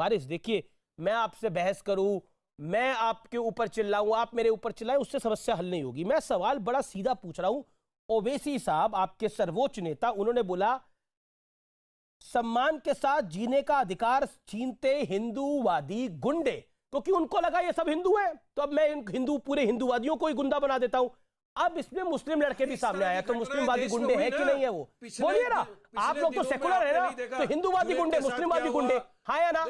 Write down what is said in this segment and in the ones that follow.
वारिस देखिए, मैं आपसे बहस करूं, मैं आपके ऊपर चिल्लाऊं, आप मेरे ऊपर चिल्लाएं, उससे समस्या हल नहीं होगी। मैं सवाल बड़ा सीधा पूछ रहा हूं। ओवैसी साहब आपके सर्वोच्च नेता, उन्होंने बोला सम्मान के साथ जीने का अधिकार छीनते हिंदूवादी गुंडे, क्योंकि उनको लगा ये सब हिंदू हैं, तो अब मैं हिंदू पूरे हिंदूवादियों को ही गुंडा बना देता हूं। अब इसमें मुस्लिम लड़के भी सामने आया, तो मुस्लिमवादी गुंडे हैं कि नहीं है वो बोलिए ना। आप लोग तो सेकुलर है ना, तो हिंदूवादी गुंडे मुस्लिमवादी गुंडे, हाँ या ना,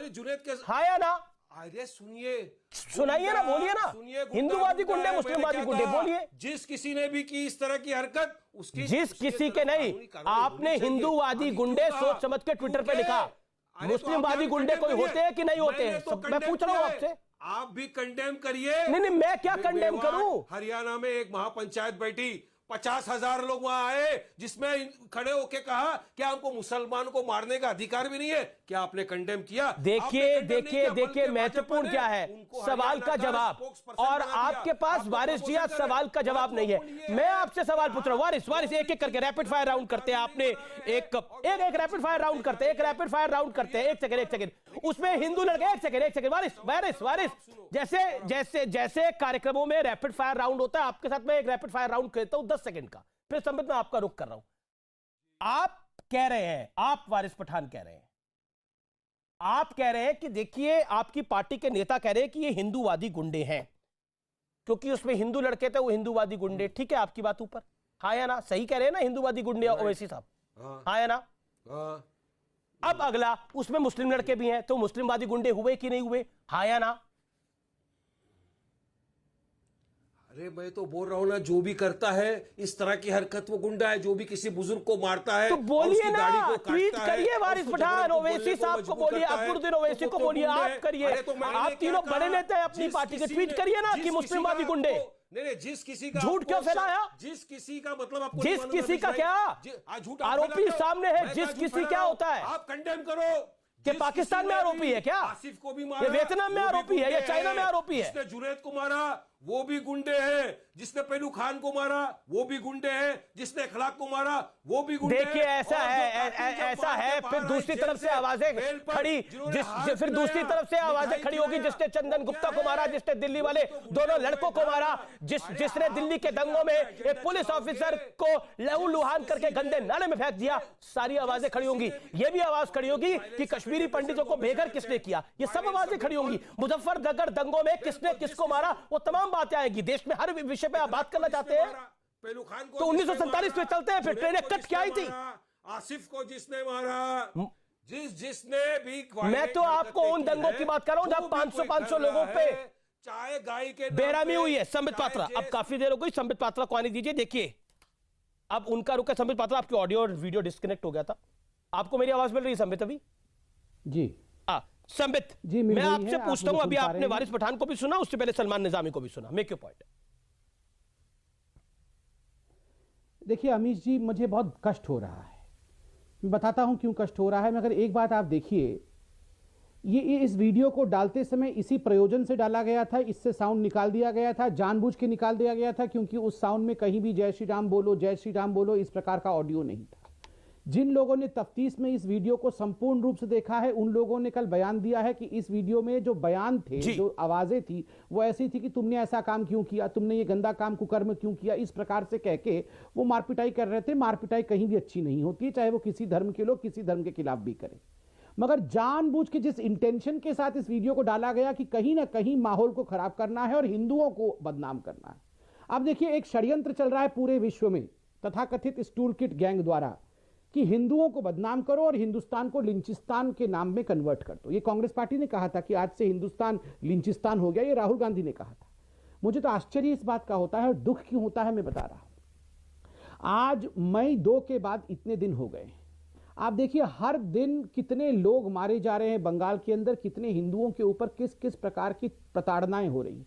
हाँ या ना? अरे सुनिए, सुनाइए ना, बोलिए ना। हिंदूवादी गुंडे मुस्लिमवादी गुंडे बोलिए। जिस किसी ने भी की इस तरह की हरकत, उसकी जिस किसी के नहीं, आपने हिंदूवादी गुंडे सोच समझ के ट्विटर पे लिखा। मुस्लिमवादी गुंडे कोई होते हैं कि नहीं होते हैं, मैं पूछ रहा हूं आपसे। आप भी कंडेम करिए। नहीं, मैं क्या कंडेम करूं? हरियाणा में एक महापंचायत बैठी, 50,000 लोग वहां आए, जिसमें खड़े होके कहा कि हमको मुसलमान को मारने का अधिकार भी नहीं है। क्या आपने कंडेम किया? देखिए महत्वपूर्ण क्या है सवाल का जवाब, और आपके पास वारिस जी आज सवाल का जवाब नहीं है। मैं आपसे सवाल पूछ रहा हूं, वारिस एक एक करके रैपिड फायर राउंड करते हैं। आपने एक रैपिड फायर राउंड करते हैं, एक सेकंड उसमें हिंदू लड़के, एक सेकंड वारिस जैसे कार्यक्रमों में रैपिड फायर राउंड होता है, आपके साथ मैं एक रैपिड फायर राउंड करता हूं 10 सेकंड का, फिर संबित मैं आपका रुख कर रहा हूं। आप कह रहे हैं, आप वारिस पठान कह रहे हैं, आप कह रहे हैं कि देखिए आपकी पार्टी के नेता कह रहे हैं कि ये हिंदूवादी गुंडे हैं, क्योंकि उसमें हिंदू लड़के थे, वो हिंदूवादी गुंडे। ठीक है, आपकी बात ऊपर, हाँ या ना? सही कह रहे हैं ना हिंदूवादी गुंडे ओवैसी साहब, हाँ या ना? अब अगला, उसमें मुस्लिम लड़के भी हैं, तो मुस्लिमवादी गुंडे हुए कि नहीं हुए, हाँ या ना? अरे मैं तो बोल रहा हूं ना, जो भी करता है इस तरह की हरकत वो गुंडा है। जो भी किसी बुजुर्ग को मारता है तो बोलिए ना, ट्वीट करिए वारिस पठान, ओवैसी साहब को बोलिए, अकबरुद्दीन ओवैसी को बोलिए, आप करिए। आप तीनों बड़े नेता हैं अपनी पार्टी के, ट्वीट करिए ना कि मुस्लिमवादी गुंडे। नहीं, जिस किसी का झूठ क्यों फैलाया? जिस किसी का मतलब आपको जिस किसी का क्या झूठ आरोपी सामने है, जिस किसी क्या होता है? आप कंडेम करो कि पाकिस्तान में आरोपी है क्या? आसिफ को भी मारा, ये वियतनाम में आरोपी है या चाइना में आरोपी है? जिसने जुनैद को मारा वो भी गुंडे हैं, जिसने पेलू खान को मारा वो भी गुंडे हैं, जिसने अखलाक को मारा वो भी गुंडे हैं। देखिए ऐसा है फिर दूसरी तरफ से आवाजें खड़ी, फिर दूसरी तरफ से आवाजें खड़ी होगी, जिसने चंदन गुप्ता को मारा, जिसने दिल्ली वाले दोनों लड़कों को मारा, जिसने दिल्ली के दंगों में एक पुलिस ऑफिसर को लहूलुहान करके गंदे नाले में फेंक दिया, सारी आवाजें खड़ी होंगी। ये भी आवाज खड़ी होगी कि कश्मीरी पंडितों को बेघर किसने किया, ये सब आवाजें खड़ी होंगी। मुजफ्फरनगर दंगों में किसने किसको मारा, वो तमाम बातें आएगी। देश में हर विषय पे आप बात करना चाहते हैं तो 1947 में चलते हैं, फिर ट्रेनें कट क्या आई थी? आसिफ को जिसने मारा, जिसने भी, मैं तो आपको उन दंगों की बात कर रहा हूं जब 500 लोगों पे चाहे गाय के बेरामी हुई है। संबित पात्रा, अब काफी देर हो गई, संबित पात्रा को आने दीजिए। देखिए अब उनका रुका। संबित पात्रा, आपकी ऑडियो और वीडियो डिस्कनेक्ट हो गया था, आपको मेरी आवाज मिल रही है संबित अभी? जी संबित जी, मैं आपसे पूछता हूं, अभी आपने वारिस पठान को भी सुना, उससे पहले सलमान निजामी को भी सुना, मेक योर पॉइंट। देखिए अमीश जी, मुझे बहुत कष्ट हो रहा है, मैं बताता हूं क्यों कष्ट हो रहा है। मगर एक बात आप देखिए, ये इस वीडियो को डालते समय इसी प्रयोजन से डाला गया था, इससे साउंड निकाल दिया गया था, जानबूझ के निकाल दिया गया था, क्योंकि उस साउंड में कहीं भी जय श्री राम बोलो, जय श्री राम बोलो, इस प्रकार का ऑडियो नहीं था। जिन लोगों ने तफ्तीश में इस वीडियो को संपूर्ण रूप से देखा है, उन लोगों ने कल बयान दिया है कि इस वीडियो में जो बयान थे, जो आवाजें थी, वो ऐसी थी कि तुमने ऐसा काम क्यों किया, तुमने ये गंदा काम कुकर्म क्यों किया, इस प्रकार से कह के वो मारपिटाई कर रहे थे। मारपिटाई कहीं भी अच्छी नहीं होती है, चाहे वो किसी धर्म के लोग किसी धर्म के खिलाफ भी करें। मगर जानबूझ के जिस इंटेंशन के साथ इस वीडियो को डाला गया कि कहीं ना कहीं माहौल को खराब करना है और हिंदुओं को बदनाम करना है। अब देखिए, एक षड्यंत्र चल रहा है पूरे विश्व में तथाकथित इस टूल किट गैंग द्वारा कि हिंदुओं को बदनाम करो और हिंदुस्तान को लिंचिस्तान के नाम में कन्वर्ट कर दो। ये कांग्रेस पार्टी ने कहा था कि आज से हिंदुस्तान लिंचिस्तान हो गया, ये राहुल गांधी ने कहा था। मुझे तो आश्चर्य इस बात का होता है और दुख क्यों होता है मैं बता रहा हूं। आज मई 2 के बाद इतने दिन हो गए, आप देखिए हर दिन कितने लोग मारे जा रहे हैं बंगाल के अंदर, कितने हिंदुओं के ऊपर किस किस प्रकार की प्रताड़नाएं हो रही।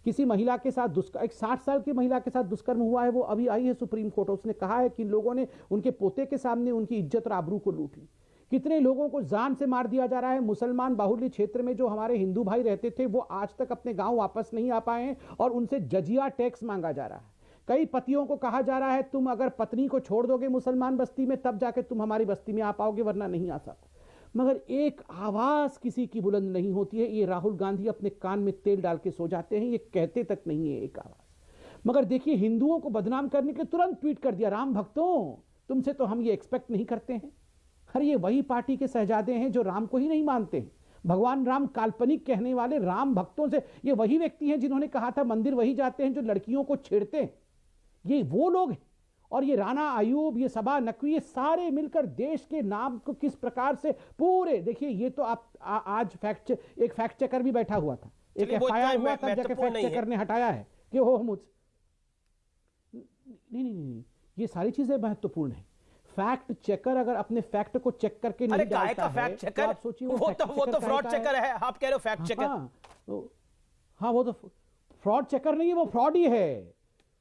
किसी महिला के साथ दुष्कर्म, एक 60 साल की महिला के साथ दुष्कर्म हुआ है, वो अभी आई है सुप्रीम कोर्ट, उसने कहा है कि लोगों ने उनके पोते के सामने उनकी इज्जत और आबरू को लूट ली। कितने लोगों को जान से मार दिया जा रहा है। मुसलमान बाहुल्य क्षेत्र में जो हमारे हिंदू भाई रहते थे, वो आज तक अपने गांव वापस नहीं आ पाए हैं और उनसे जजिया टैक्स मांगा जा रहा है। कई पतियों को कहा जा रहा है तुम अगर पत्नी को छोड़ दोगे मुसलमान बस्ती में, तब जाके तुम हमारी बस्ती में आ पाओगे, वरना नहीं आ सकते। मगर एक आवाज किसी की बुलंद नहीं होती है। ये राहुल गांधी अपने कान में तेल डाल के सो जाते हैं, ये कहते तक नहीं है एक आवाज। मगर देखिए, हिंदुओं को बदनाम करने के तुरंत ट्वीट कर दिया, राम भक्तों तुमसे तो हम ये एक्सपेक्ट नहीं करते हैं। अरे ये वही पार्टी के शहजादे हैं जो राम को ही नहीं मानते हैं। भगवान राम काल्पनिक कहने वाले राम भक्तों से ये वही व्यक्ति हैं जिन्होंने कहा था मंदिर वही जाते हैं जो लड़कियों को छेड़ते हैं। ये वो लोग हैं। और ये राणा आयूब, ये सबा नकवी, ये सारे मिलकर देश के नाम को किस प्रकार से पूरे, देखिए ये तो आप आज एक फैक्ट चेकर भी बैठा हुआ था, एक एफआईआर हुआ, तब जाके फैक्ट चेकर ने हटाया है कि हो मुझ नहीं, ये सारी चीजें महत्वपूर्ण है। फैक्ट चेकर अगर अपने फैक्ट को चेक करके नहीं डालता है, फैक्ट चेकर, तो आप सोचिए वो तो फ्रॉड चेकर है। आप कह रहे हो फैक्ट चेकर? हाँ, वो तो फ्रॉड चेकर नहीं है, वो फ्रॉड ही है,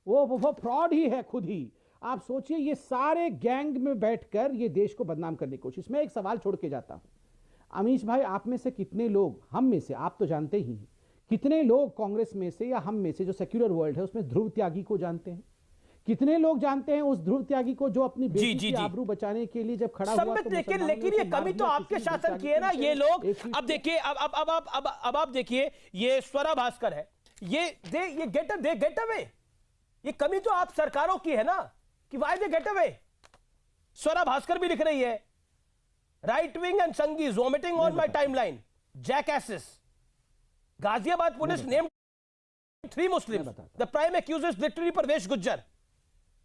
वो फ्रॉड ही है खुद ही। आप सोचिए, ये सारे गैंग में बैठकर ये देश को बदनाम करने की कोशिश। मैं एक सवाल छोड़ के जाता हूं, अमीश भाई, आप में से कितने लोग, हम में से, आप तो जानते ही हैं, कितने लोग कांग्रेस में से या हम में से जो सेक्युलर वर्ल्ड है उसमें ध्रुव त्यागी को जानते हैं? कितने लोग जानते हैं उस ध्रुव त्यागी को जो अपनी बेटी की आबरू बचाने के लिए जब खड़ा हुआ? लेकिन ये कमी तो आपके शासन की है ना। ये लोग अब देखिए, अब आप देखिए, ये स्वरा भास्कर है, ये गेट अवे, ये कमी तो आप सरकारों की है ना कि why they get away. Swara Bhaskar भी लिख रही है, right wing and Sanghis vomiting on my timeline, jackasses. Ghaziabad police named 3 Muslims. The prime accuses literally Parvesh Gujjar.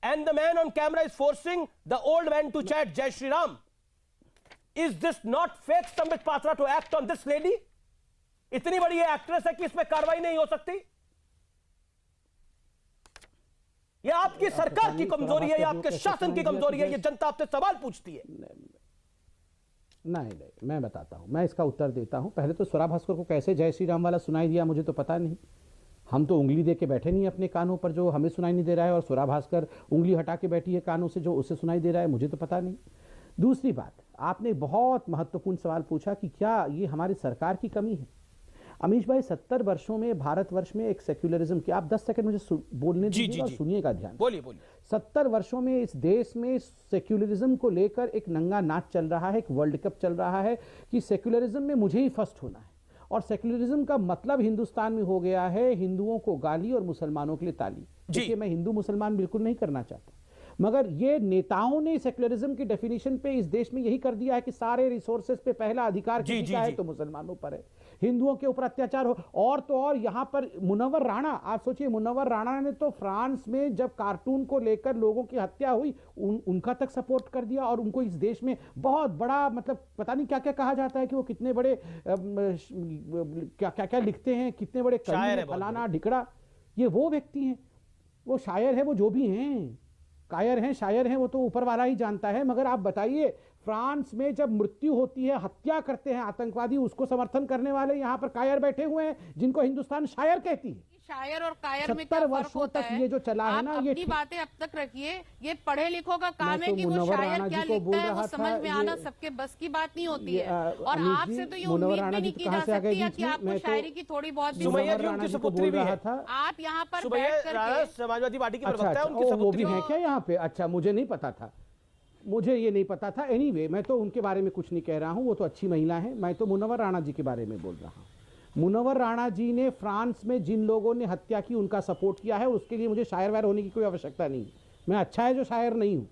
And the man on camera is forcing the old man to chant Jai Shri Ram. Is this not fake Sambit Patra to act on this lady? इतनी बड़ी ये actress है कि इसमें कार्रवाई नहीं हो सकती? ये आपकी सरकार की कमजोरी है, ये आपके शासन की कमजोरी है, ये जनता आपसे सवाल पूछती है। नहीं, मैं बताता हूं, मैं इसका उत्तर देता हूं। पहले तो स्वरा भास्कर को कैसे जय श्री राम वाला सुनाई दिया मुझे तो पता नहीं। हम तो उंगली दे के बैठे नहीं अपने कानों पर जो हमें सुनाई नहीं दे रहा है, और स्वरा भास्कर उंगली हटा के बैठी है कानों से जो उसे सुनाई दे रहा है, मुझे तो पता नहीं। दूसरी बात, आपने बहुत महत्वपूर्ण सवाल पूछा कि क्या ये हमारी सरकार की कमी है। अमीश भाई, 70 वर्षों में भारतवर्ष में एक सेक्युलरिज्म की, आप 10 सेकंड मुझे बोलने दीजिए और सुनिएगा ध्यान। बोलिए। 70 वर्षों में इस देश में सेक्युलरिज्म को लेकर एक नंगा नाच चल रहा है, एक वर्ल्ड कप चल रहा है कि सेक्युलरिज्म में मुझे ही फर्स्ट होना है। और सेक्युलरिज्म का मतलब हिंदुस्तान में हो गया है हिंदुओं को गाली और मुसलमानों के लिए ताली। देखिए, मैं हिंदू मुसलमान बिल्कुल नहीं करना चाहता, मगर ये नेताओं ने सेक्युलरिज्म की डेफिनेशन पे इस देश में यही कर दिया है कि सारे रिसोर्सेज पे पहला अधिकार किसी का है तो मुसलमानों पर है, हिंदुओं के ऊपर अत्याचार हो। और तो और यहाँ पर मुनव्वर राणा, आप सोचिए, मुनव्वर राणा ने तो फ्रांस में जब कार्टून को लेकर लोगों की हत्या हुई उनका तक सपोर्ट कर दिया, और उनको इस देश में बहुत बड़ा, मतलब पता नहीं क्या क्या कहा जाता है कि वो कितने बड़े क्या क्या लिखते हैं, कितने बड़े कवि, फलाना ढिकड़ा। ये वो व्यक्ति हैं, वो शायर है, वो जो भी हैं, कायर हैं, शायर हैं, वो तो ऊपर वाला ही जानता है। मगर आप बताइए, फ्रांस में जब मृत्यु होती है, हत्या करते हैं आतंकवादी, उसको समर्थन करने वाले यहाँ पर कायर बैठे हुए हैं जिनको हिंदुस्तान शायर कहती है। शायर और कायर में क्या 70 फर्क वर्षों होता तक है? ये जो चला है ना, ये अपनी बातें अब तक रखिए। ये पढ़े लिखों का काम है तो कि वो मुनव्वर शायर राणा क्या जी को लिखता बोल है वो रहा समझ था, में आना ये- सबके बस की बात नहीं होती ये, है। और अमीश आपसे जी, तो ये मुनव्वर उम्मीद राणा भी नहीं जी की कहाँ जा से आ गए सकती है बीच कि में? आपको मैं तो- शायरी की थोड़ी बहुत भी सुमैया मुनव्वर जी राणा उनकी जी को सपुत्री बोल भी रहा है। था। आप यहाँ पर सुमैया बैठ राणा करके समाजवादी पार्टी की अच्छा, प्रवक्ता है, अच्छा, उनकी वो भी सपुत्री। हैं क्या यहाँ पे? अच्छा, मुझे नहीं पता था, मुझे ये नहीं पता था। एनीवे, मैं तो उनके बारे में कुछ नहीं कह रहा हूँ, वो तो अच्छी महिला है। मैं तो मुनव्वर राणा जी के बारे में बोल रहा हूँ। मुनव्वर राणा जी ने फ्रांस में जिन लोगों ने हत्या की उनका सपोर्ट किया है, उसके लिए मुझे शायर वायर होने की कोई आवश्यकता नहीं। मैं अच्छा है जो शायर नहीं हूँ,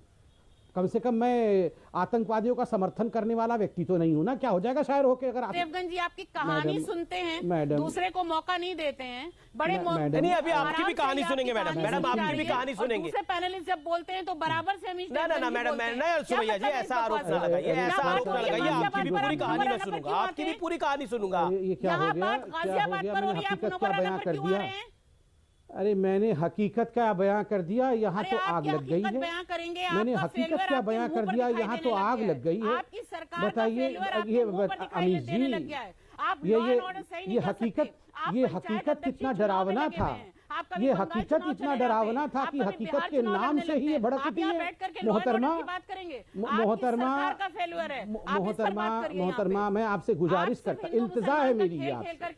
कम से कम मैं आतंकवादियों का समर्थन करने वाला व्यक्ति तो नहीं हूँ ना। क्या हो जाएगा शायर होके अगर देवगन जी आपकी कहानी सुनते हैं, मैडम, दूसरे को मौका नहीं देते हैं। बड़े नहीं, अभी आपकी भी कहानी सुनेंगे मैडम। मैडम, आपकी भी कहानी सुनेंगे। दूसरे पैनलिस्ट जब बोलते हैं तो बराबर से हमीश ना मैडम, मैं सुमैया जी ऐसा आरोप ना लगाइए, ऐसा आरोप ना लगाइए। आपकी भी पूरी कहानी मैं सुनूंगा, आपकी भी पूरी कहानी सुनूंगा। ये क्या हो गया? गाजियाबाद पर और हकीकत आप का बयां कर दिया। अरे मैंने हकीकत का बयां कर दिया, यहाँ तो आग लग गई है। मैंने हकीकत क्या बयां कर दिया, यहाँ तो आग लग गई है। बताइए, ये अमीश जी, ये हकीकत कितना डरावना था। ये हकीकत इतना डरावना था कि हकीकत के नाम से ही ये भड़क उठी है। मोहतरमा, मैं आपसे गुजारिश करता, इल्तिजा है मेरी आपसे।